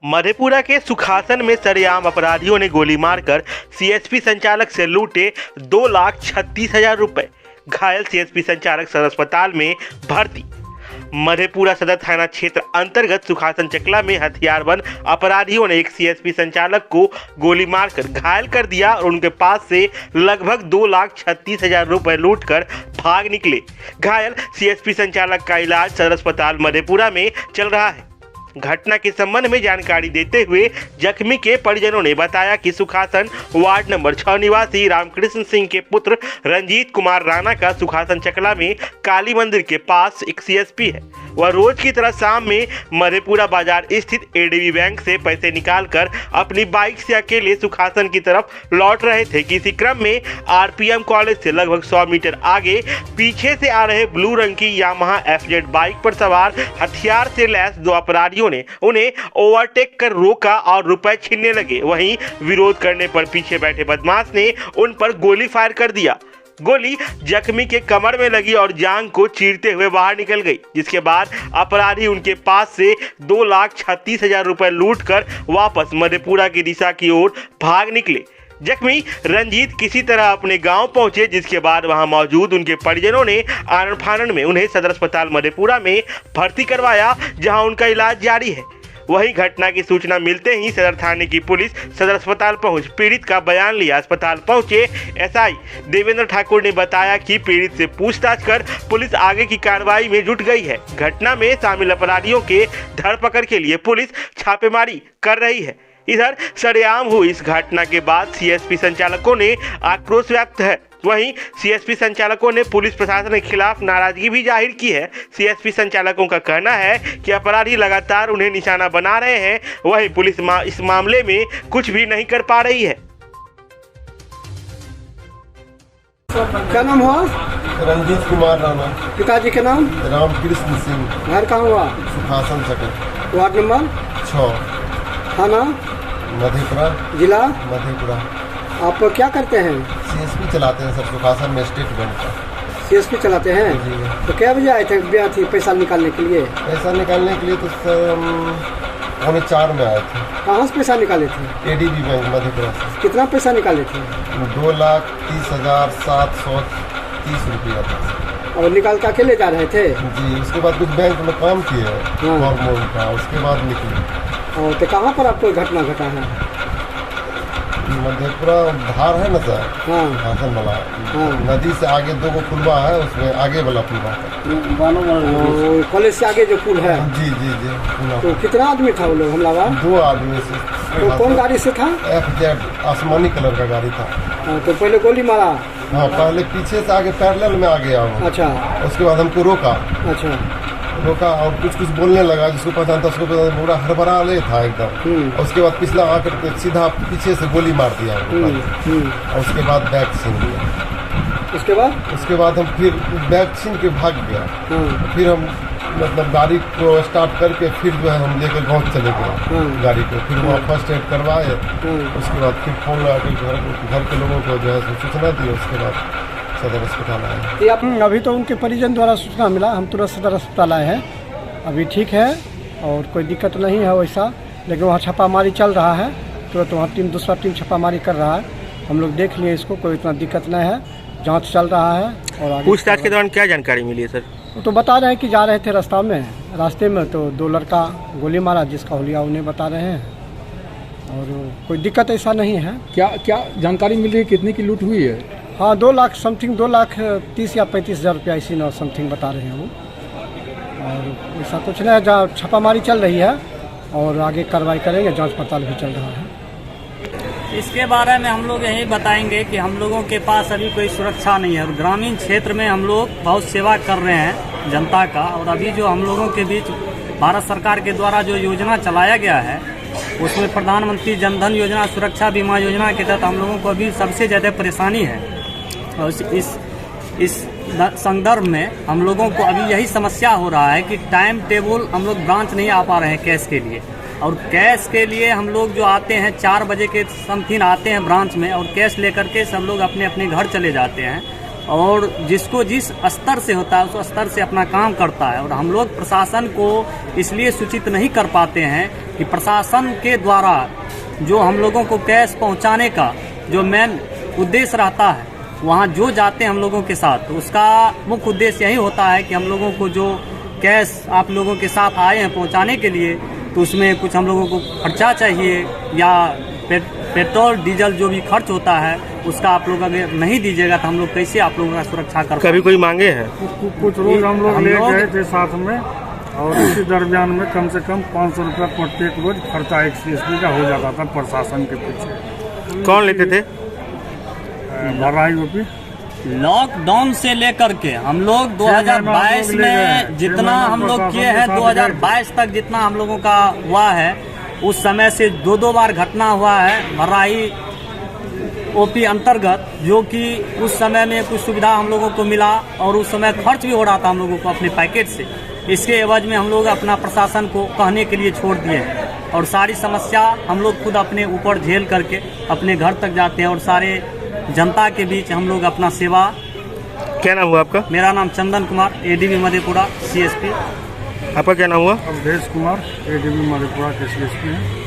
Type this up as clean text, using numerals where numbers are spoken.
मधेपुरा के सुखासन में सरेआम अपराधियों ने गोली मारकर सीएसपी संचालक से लूटे 2,36,000 रुपए। घायल सीएसपी संचालक सदर अस्पताल में भर्ती। मधेपुरा सदर थाना क्षेत्र अंतर्गत सुखासन चकला में हथियारबंद अपराधियों ने एक सीएसपी संचालक को गोली मारकर घायल कर दिया और उनके पास से लगभग 2,36,000 रुपए लूटकर भाग निकले। घायल सीएसपी संचालक का इलाज सदर अस्पताल मधेपुरा में चल रहा है। घटना के संबंध में जानकारी देते हुए जख्मी के परिजनों ने बताया कि सुखासन वार्ड नंबर 6 निवासी रामकृष्ण सिंह के पुत्र रंजीत कुमार राणा का सुखासन चकला में काली मंदिर के पास एक सीएसपी है। वह रोज की तरह शाम में मधेपुरा बाजार स्थित एडीबी बैंक से पैसे निकालकर अपनी बाइक से अकेले सुखासन की तरफ लौट रहे थे कि इसी क्रम में आरपीएम कॉलेज से लगभग 100 मीटर आगे पीछे से आ रहे ब्लू रंग की यामाहा एफजेड बाइक पर सवार हथियार से लैस दो अपराधियों ने उन्हें ओवरटेक कर रोका और रुपए छीनने लगे। वहीं विरोध करने पर पीछे बैठे बदमाश ने उन पर गोली फायर कर दिया। गोली जख्मी के कमर में लगी और जांघ को चीरते हुए बाहर निकल गई, जिसके बाद अपराधी उनके पास से 2,36,000 रुपए लूटकर वापस मधेपुरा की दिशा की ओर भाग निकले। जख्मी रंजीत किसी तरह अपने गांव पहुंचे, जिसके बाद वहां मौजूद उनके परिजनों ने आनन फानन में उन्हें सदर अस्पताल मधेपुरा में भर्ती करवाया, जहां उनका इलाज जारी है। वहीं घटना की सूचना मिलते ही सदर थाने की पुलिस सदर अस्पताल पहुंच पीड़ित का बयान लिया। अस्पताल पहुंचे एसआई देवेंद्र ठाकुर ने बताया कि पीड़ित से पूछताछ कर पुलिस आगे की कार्रवाई में जुट गई है। घटना में शामिल अपराधियों के धरपकड़ के लिए पुलिस छापेमारी कर रही है। इधर सरेआम हुई इस घटना के बाद सीएसपी संचालकों ने आक्रोश व्यक्त है। वहीं सीएसपी संचालकों ने पुलिस प्रशासन के खिलाफ नाराजगी भी जाहिर की है। सीएसपी संचालकों का कहना है कि अपराधी लगातार उन्हें निशाना बना रहे हैं, वहीं पुलिस इस मामले में कुछ भी नहीं कर पा रही है। क्या नाम हुआ? रंजीत कुमार राणा। पिताजी के नाम? रामकृष्ण सिंह। घर कहाँ हुआ? सुखासन चकला। Ward number 6। थाना? मधेपुरा। जिला? मधेपुरा। आप क्या करते हैं? सीएसपी चलाते हैं सर, सुखासन में स्टेट बैंक का। सीएसपी चलाते हैं? जी। तो क्या बजे आए थे पैसा निकालने के लिए? पैसा निकालने के लिए तो सर हम 4 में आए थे। कहाँ से पैसा निकाले थे? एडीबी बैंक मधेपुरा से। कितना पैसा निकाले थे? 2,30,730 रुपया था। और निकाल के अकेले जा रहे थे? जी। उसके बाद कुछ बैंक में काम किए हार्मोन का, उसके बाद निकले। और तो कहाँ पर आपको घटना घटा है? मधेपुरा धार है ना सर, हासन वाला नदी से आगे 2 पुलवा है, उसमें आगे वाला पुलवा है। कॉलेज से आगे जो पुल है? जी जी जी। तो कितना आदमी था वो लोग हमलावर? 2 आदमी से। तो कौन गाड़ी से था? एफजेड आसमानी कलर का गाड़ी था। तो पहले गोली मारा? हाँ, पहले पीछे से आगे पैरेलल में आ गया। अच्छा। उसके बाद हमको रोका। अच्छा। रोका और कुछ बोलने लगा, जिसको पहचान था उसको पूरा हड़बड़ा ले था एकदम। उसके बाद पिछला आकर सीधा पीछे से गोली मार दिया और उसके बाद बैग छीन लिया। उसके बाद हम फिर बैग छीन के भाग गया। फिर हम मतलब गाड़ी को स्टार्ट करके फिर जो है हम लेकर गाँव चले गए गाड़ी को। फिर वहाँ फर्स्ट एड करवाए। उसके बाद फिर फोन लगा के घर के लोगों को जो है सूचना दी। उसके बाद सदर अस्पताल आए। अभी तो उनके परिजन द्वारा सूचना मिला, हम तुरंत सदर अस्पताल आए हैं। अभी ठीक है और कोई दिक्कत नहीं है वैसा, लेकिन वहाँ छापामारी चल रहा है। तुरंत वहाँ दूसरा टीम छापामारी कर रहा है। हम लोग देख लिए इसको, कोई इतना दिक्कत नहीं है, जांच चल रहा है। और पूछताछ के दौरान क्या जानकारी मिली है सर? वो तो बता रहे हैं कि जा रहे थे रास्ते में तो 2 लड़का गोली मारा, जिसका हुलिया उन्हें बता रहे हैं और कोई दिक्कत ऐसा नहीं है। क्या जानकारी मिल रही है कितने की लूट हुई है? हाँ, 2 लाख समथिंग, 2,30,000 या 35,000 रुपया इसी न समथिंग बता रहे हैं वो। और ऐसा कुछ नहीं है, जहाँ छापामारी चल रही है और आगे कार्रवाई करेंगे, जांच पड़ताल भी चल रहा है। इसके बारे में हम लोग यही बताएंगे कि हम लोगों के पास अभी कोई सुरक्षा नहीं है और ग्रामीण क्षेत्र में हम लोग बहुत सेवा कर रहे हैं जनता का। और अभी जो हम लोगों के बीच भारत सरकार के द्वारा जो योजना चलाया गया है, उसमें प्रधानमंत्री जनधन योजना, सुरक्षा बीमा योजना के तहत हम लोगों को अभी सबसे ज़्यादा परेशानी है। और इस संदर्भ में हम लोगों को अभी यही समस्या हो रहा है कि टाइम टेबल हम लोग ब्रांच नहीं आ पा रहे हैं कैश के लिए। और कैश के लिए हम लोग जो आते हैं 4 बजे के समथिंग आते हैं ब्रांच में और कैश लेकर के सब लोग अपने अपने घर चले जाते हैं। और जिसको जिस स्तर से होता है उस स्तर से अपना काम करता है। और हम लोग प्रशासन को इसलिए सूचित नहीं कर पाते हैं कि प्रशासन के द्वारा जो हम लोगों को कैश पहुंचाने का जो मेन उद्देश्य रहता है, वहां जो जाते हैं हम लोगों के साथ, तो उसका मुख्य उद्देश्य यही होता है कि हम लोगों को जो कैश आप लोगों के साथ आए हैं पहुंचाने के लिए, तो उसमें कुछ हम लोगों को खर्चा चाहिए या पेट्रोल डीजल जो भी खर्च होता है उसका आप लोग अगर नहीं दीजिएगा तो हम लोग कैसे आप लोगों का सुरक्षा कर कभी कोई मांगे हैं? कुछ रोज हम लोग ले गए थे साथ में, और इसी दरमियान में कम से कम 500 रुपया प्रत्येक रोज खर्चा एक CSP का हो जाता था प्रशासन के पीछे। कौन लेते थे? भराई यूपी लॉकडाउन से लेकर के हम लोग 2022 में जितना हम लोग किए हैं, 2022 तक जितना हम लोगों का हुआ है, उस समय से दो बार घटना हुआ है भराई OP अंतर्गत, जो कि उस समय में कुछ सुविधा हम लोगों को मिला और उस समय खर्च भी हो रहा था हम लोगों को अपने पैकेट से। इसके एवज में हम लोग अपना प्रशासन को कहने के लिए छोड़ दिए हैं और सारी समस्या हम लोग खुद अपने ऊपर झेल करके अपने घर तक जाते हैं और सारे जनता के बीच हम लोग अपना सेवा। क्या नाम हुआ आपका? मेरा नाम चंदन कुमार, ADB मधेपुरा CSP। आपका क्या नाम हुआ? अवधेश कुमार, ADB मधेपुरा के CSP हैं।